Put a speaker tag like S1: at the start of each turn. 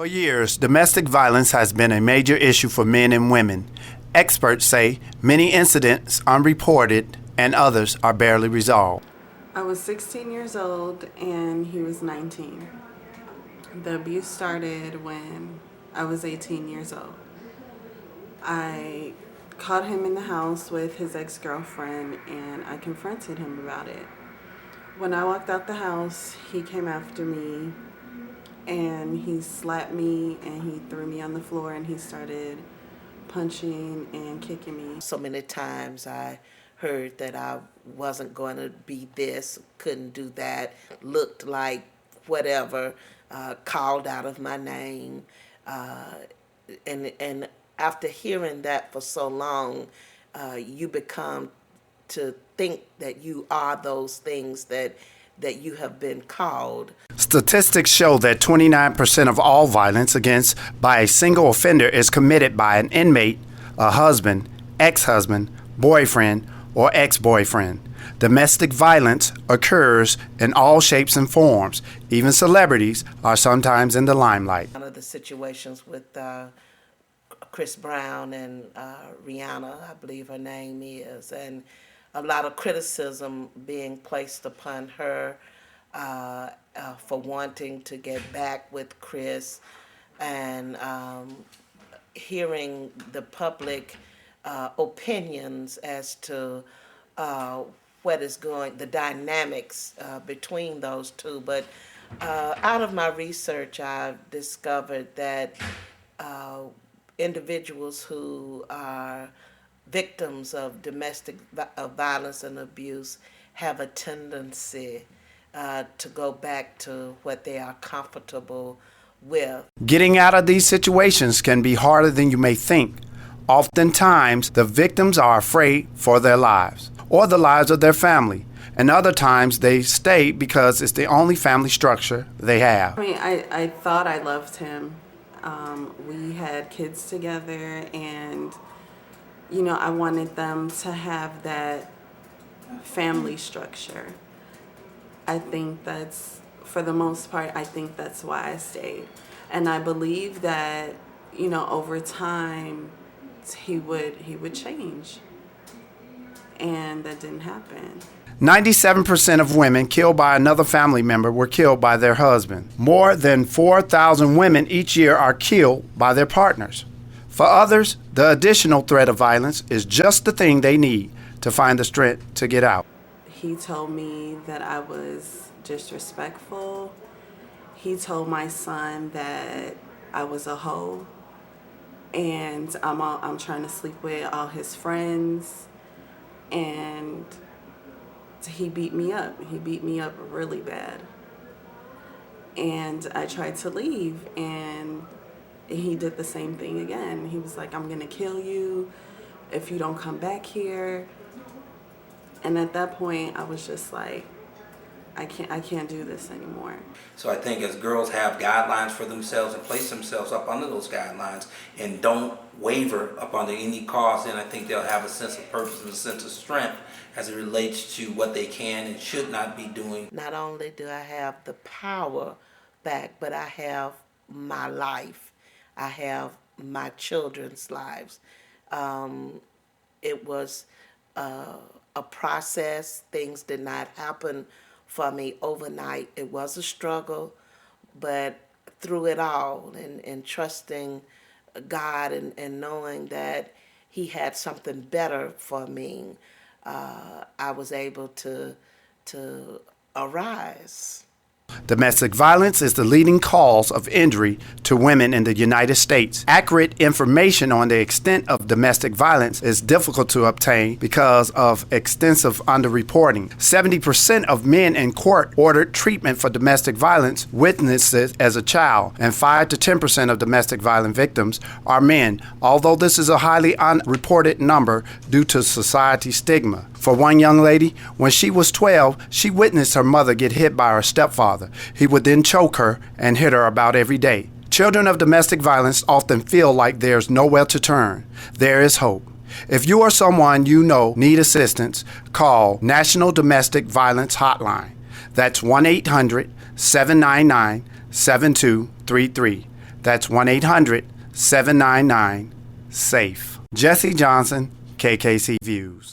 S1: For years, domestic violence has been a major issue for men and women. Experts say many incidents unreported and others are barely resolved.
S2: I was 16 years old and he was 19. The abuse started when I was 18 years old. I caught him in the house with his ex-girlfriend and I confronted him about it. When I walked out the house, he came after me and he slapped me and he threw me on the floor and he started punching and kicking me.
S3: So many times I heard that I wasn't going to be this, couldn't do that, looked like whatever, called out of my name. And after hearing that for so long, you become to think that you are those things that you have been called.
S1: Statistics show that 29% of all violence against by a single offender is committed by an inmate, a husband, ex-husband, boyfriend, or ex-boyfriend. Domestic violence occurs in all shapes and forms. Even celebrities are sometimes in the limelight.
S3: One of the situations with Chris Brown and Rihanna, I believe her name is, and a lot of criticism being placed upon her for wanting to get back with Chris, and hearing the public opinions as to what is going, the dynamics between those two. But out of my research, I've discovered that individuals who are victims of domestic violence and abuse have a tendency to go back to what they are comfortable with.
S1: Getting out of these situations can be harder than you may think. Oftentimes, the victims are afraid for their lives or the lives of their family. And other times, they stay because it's the only family structure they have.
S2: I mean, I thought I loved him. We had kids together and you know, I wanted them to have that family structure. I think that's, for the most part, I think that's why I stayed. And I believe that, you know, over time, he would change. And that didn't happen.
S1: 97% of women killed by another family member were killed by their husband. More than 4,000 women each year are killed by their partners. For others, the additional threat of violence is just the thing they need to find the strength to get out.
S2: He told me that I was disrespectful. He told my son that I was a hoe and I'm trying to sleep with all his friends, and he beat me up. He beat me up really bad. And I tried to leave and he did the same thing again. He was like, I'm gonna kill you if you don't come back here. And at that point, I was just like, I can't do this anymore.
S4: So I think as girls have guidelines for themselves and place themselves up under those guidelines and don't waver up under any cause, then I think they'll have a sense of purpose and a sense of strength as it relates to what they can and should not be doing.
S3: Not only do I have the power back, but I have my life. I have my children's lives. It was a process. Things did not happen for me overnight. It was a struggle, but through it all and trusting God and knowing that He had something better for me, I was able to arise.
S1: Domestic violence is the leading cause of injury to women in the United States. Accurate information on the extent of domestic violence is difficult to obtain because of extensive underreporting. 70% of men in court ordered treatment for domestic violence witnessed it as a child, and 5 to 10% of domestic violence victims are men, although this is a highly unreported number due to society stigma. For one young lady, when she was 12, she witnessed her mother get hit by her stepfather. He would then choke her and hit her about every day. Children of domestic violence often feel like there's nowhere to turn. There is hope. If you or someone you know need assistance, call National Domestic Violence Hotline. That's 1-800-799-7233. That's 1-800-799-SAFE. Jesse Johnson, KKC Views.